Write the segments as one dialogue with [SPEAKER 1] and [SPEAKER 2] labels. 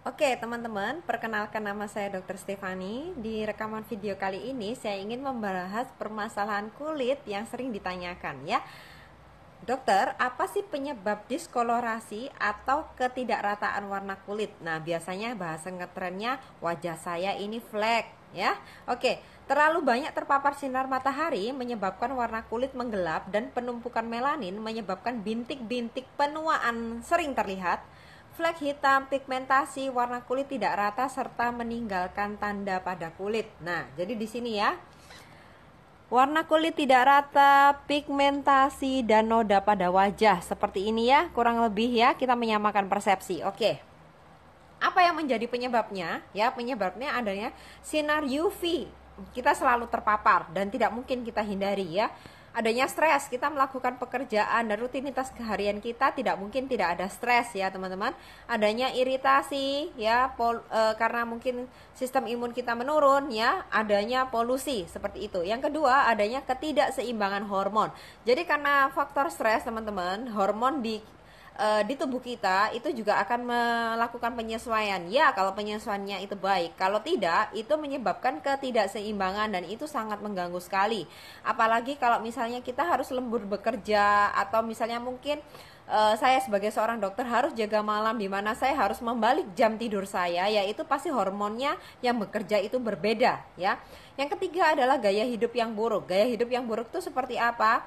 [SPEAKER 1] Oke teman-teman, perkenalkan nama saya Dr. Stefani. Di rekaman video kali ini saya ingin membahas permasalahan kulit yang sering ditanyakan ya. Dokter, apa sih penyebab diskolorasi atau ketidakrataan warna kulit? Nah, biasanya bahasa ngetrennya wajah saya ini flek ya. Oke, terlalu banyak terpapar sinar matahari menyebabkan warna kulit menggelap dan penumpukan melanin menyebabkan bintik-bintik penuaan sering terlihat. Flek hitam, pigmentasi, warna kulit tidak rata serta meninggalkan tanda pada kulit. Nah, jadi di sini ya. Warna kulit tidak rata, pigmentasi dan noda pada wajah. Seperti ini ya, kurang lebih ya, kita menyamakan persepsi. Oke. Apa yang menjadi penyebabnya? Ya, penyebabnya adanya sinar UV. Kita selalu terpapar dan tidak mungkin kita hindari ya. Adanya stres, kita melakukan pekerjaan dan rutinitas keharian kita tidak mungkin tidak ada stres ya teman-teman. Adanya iritasi ya, karena mungkin sistem imun kita menurun ya. Adanya polusi seperti itu. Yang kedua, adanya ketidakseimbangan hormon. Jadi karena faktor stres teman-teman, hormon di tubuh kita itu juga akan melakukan penyesuaian. Ya, kalau penyesuaiannya itu baik. Kalau tidak, itu menyebabkan ketidakseimbangan dan itu sangat mengganggu sekali. Apalagi kalau misalnya kita harus lembur bekerja atau misalnya mungkin saya sebagai seorang dokter harus jaga malam di mana saya harus membalik jam tidur saya, yaitu pasti hormonnya yang bekerja itu berbeda ya. Yang ketiga adalah gaya hidup yang buruk. Gaya hidup yang buruk itu seperti apa?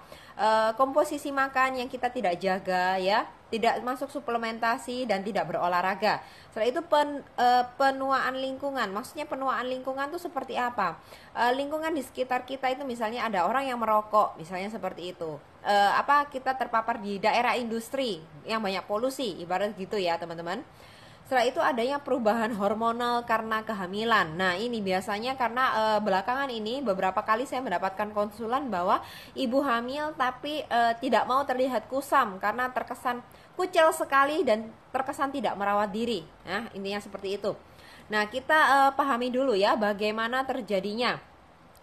[SPEAKER 1] Komposisi makan yang kita tidak jaga ya, tidak masuk suplementasi dan tidak berolahraga. Setelah itu penuaan lingkungan. Maksudnya penuaan lingkungan itu seperti apa? Lingkungan di sekitar kita itu misalnya ada orang yang merokok, misalnya seperti itu. Kita terpapar di daerah industri yang banyak polusi, ibarat gitu ya teman-teman. Setelah itu adanya perubahan hormonal karena kehamilan. Nah ini biasanya karena belakangan ini beberapa kali saya mendapatkan konsulan bahwa ibu hamil tapi tidak mau terlihat kusam karena terkesan kucil sekali dan terkesan tidak merawat diri. Nah intinya seperti itu. Nah kita pahami dulu ya bagaimana terjadinya.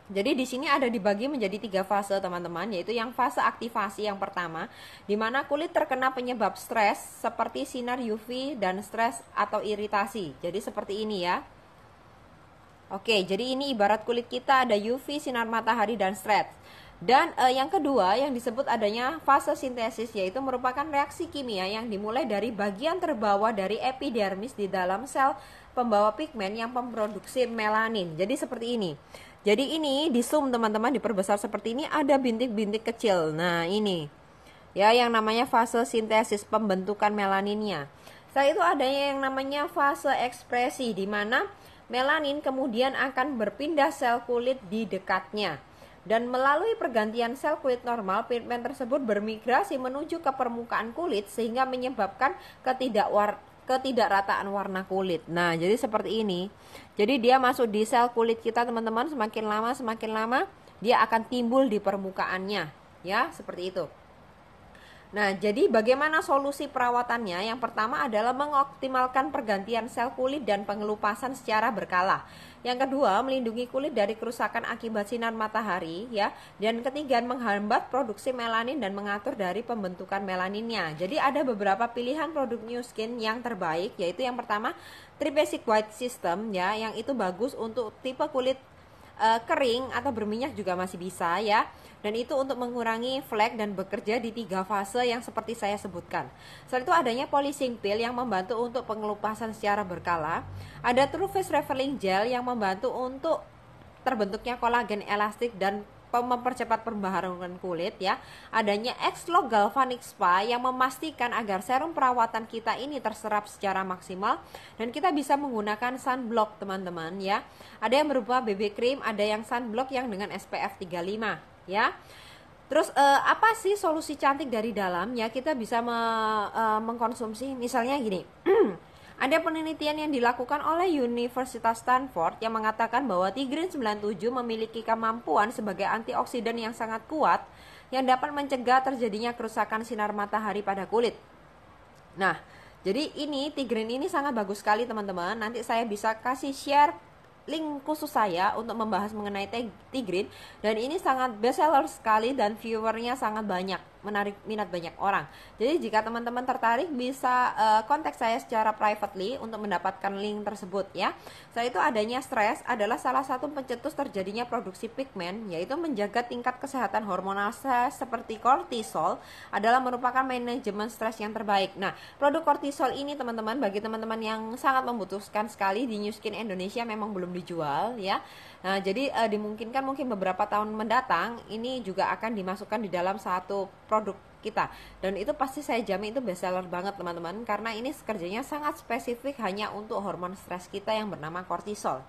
[SPEAKER 1] Jadi di sini ada dibagi menjadi 3 fase teman-teman, yaitu yang fase aktivasi yang pertama, di mana kulit terkena penyebab stres seperti sinar UV dan stres atau iritasi. Jadi seperti ini ya. Oke, jadi ini ibarat kulit kita ada UV, sinar matahari dan stres. Dan yang kedua yang disebut adanya fase sintesis, yaitu merupakan reaksi kimia yang dimulai dari bagian terbawah dari epidermis di dalam sel pembawa pigmen yang memproduksi melanin. Jadi seperti ini. Jadi ini di zoom teman-teman, diperbesar seperti ini, ada bintik-bintik kecil. Nah ini ya yang namanya fase sintesis, pembentukan melaninnya. Setelah itu ada yang namanya fase ekspresi, di mana melanin kemudian akan berpindah sel kulit di dekatnya. Dan melalui pergantian sel kulit normal, pigmen tersebut bermigrasi menuju ke permukaan kulit sehingga menyebabkan ketidakrataan warna kulit. Nah, jadi seperti ini. Jadi dia masuk di sel kulit kita teman-teman, semakin lama dia akan timbul di permukaannya, ya, seperti itu. Nah, jadi bagaimana solusi perawatannya? Yang pertama adalah mengoptimalkan pergantian sel kulit dan pengelupasan secara berkala. Yang kedua, melindungi kulit dari kerusakan akibat sinar matahari ya. Dan ketiga, menghambat produksi melanin dan mengatur dari pembentukan melaninnya. Jadi ada beberapa pilihan produk New Skin yang terbaik, yaitu yang pertama Tri-Basic White System ya, yang itu bagus untuk tipe kulit kering atau berminyak juga masih bisa ya. Dan itu untuk mengurangi flek dan bekerja di 3 fase yang seperti saya sebutkan. Selain itu adanya polishing peel yang membantu untuk pengelupasan secara berkala. Ada True Face Revealing Gel yang membantu untuk terbentuknya kolagen elastik dan mempercepat pembaharuan kulit ya. Adanya X-Log Galvanic Spa yang memastikan agar serum perawatan kita ini terserap secara maksimal dan kita bisa menggunakan sunblock teman-teman ya. Ada yang berupa BB cream, ada yang sunblock yang dengan SPF 35 ya. Terus apa sih solusi cantik dari dalam ya? Kita bisa mengkonsumsi misalnya gini. Ada penelitian yang dilakukan oleh Universitas Stanford yang mengatakan bahwa tigrin 97 memiliki kemampuan sebagai antioksidan yang sangat kuat yang dapat mencegah terjadinya kerusakan sinar matahari pada kulit. Nah, jadi ini tigrin ini sangat bagus sekali teman-teman. Nanti saya bisa kasih share link khusus saya untuk membahas mengenai tigrin, dan ini sangat best seller sekali dan viewernya sangat banyak menarik minat banyak orang. Jadi jika teman-teman tertarik bisa kontak saya secara privately untuk mendapatkan link tersebut ya. Setelah itu adanya stres adalah salah satu pencetus terjadinya produksi pigmen, yaitu menjaga tingkat kesehatan hormonal stres seperti kortisol adalah merupakan manajemen stres yang terbaik. Nah, produk kortisol ini teman-teman, bagi teman-teman yang sangat membutuhkan sekali, di New Skin Indonesia memang belum dijual ya. Nah, jadi dimungkinkan mungkin beberapa tahun mendatang ini juga akan dimasukkan di dalam satu produk kita, dan itu pasti saya jamin itu best seller banget teman-teman, karena ini kerjanya sangat spesifik hanya untuk hormon stres kita yang bernama kortisol.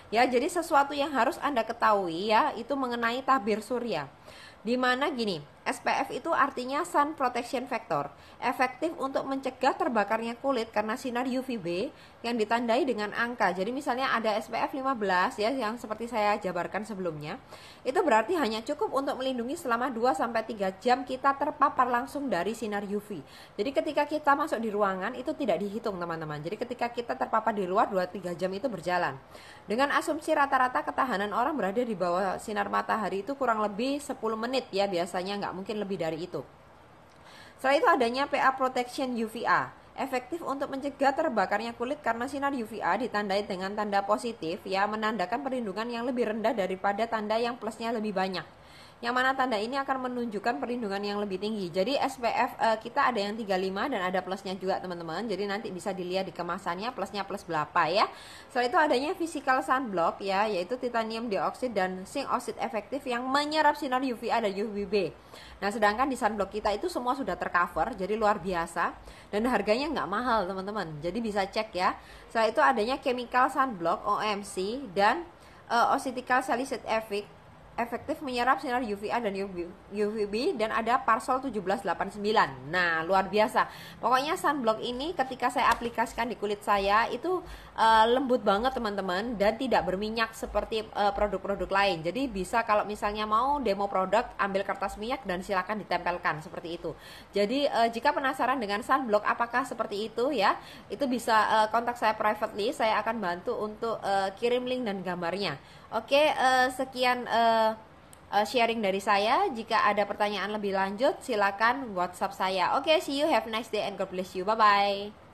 [SPEAKER 1] Ya, jadi sesuatu yang harus Anda ketahui ya, itu mengenai tabir surya. Dimana gini, SPF itu artinya Sun Protection Factor, efektif untuk mencegah terbakarnya kulit karena sinar UVB yang ditandai dengan angka. Jadi misalnya ada SPF 15 ya, yang seperti saya jabarkan sebelumnya, itu berarti hanya cukup untuk melindungi selama 2-3 jam kita terpapar langsung dari sinar UV. Jadi ketika kita masuk di ruangan itu tidak dihitung teman-teman. Jadi ketika kita terpapar di luar 2-3 jam itu berjalan. Dengan asumsi rata-rata ketahanan orang berada di bawah sinar matahari itu kurang lebih 10 menit ya, biasanya nggak mungkin lebih dari itu. Setelah itu adanya PA Protection UVA, efektif untuk mencegah terbakarnya kulit karena sinar UVA ditandai dengan tanda positif ya, menandakan perlindungan yang lebih rendah daripada tanda yang plusnya lebih banyak. Yang mana tanda ini akan menunjukkan perlindungan yang lebih tinggi. Jadi SPF kita ada yang 35 dan ada plusnya juga teman-teman. Jadi nanti bisa dilihat di kemasannya plusnya plus berapa ya. Setelah itu adanya physical sunblock ya, yaitu titanium dioxide dan zinc oxide efektif yang menyerap sinar UVA dan UVB. Nah, sedangkan di sunblock kita itu semua sudah tercover, jadi luar biasa, dan harganya nggak mahal teman-teman. Jadi bisa cek ya. Setelah itu adanya chemical sunblock OMC dan Oxytical Salicylate efektif menyerap sinar UVA dan UVB, dan ada Parsol 1789. Nah, luar biasa. Pokoknya sunblock ini ketika saya aplikasikan di kulit saya itu lembut banget teman-teman, dan tidak berminyak seperti produk-produk lain. Jadi bisa kalau misalnya mau demo produk, ambil kertas minyak dan silakan ditempelkan seperti itu. Jadi jika penasaran dengan sunblock apakah seperti itu ya, itu bisa kontak saya privately. Saya akan bantu untuk kirim link dan gambarnya. Oke, sekian sharing dari saya. Jika ada pertanyaan lebih lanjut, silakan WhatsApp saya. Oke, see you, have a nice day and God bless you. Bye-bye.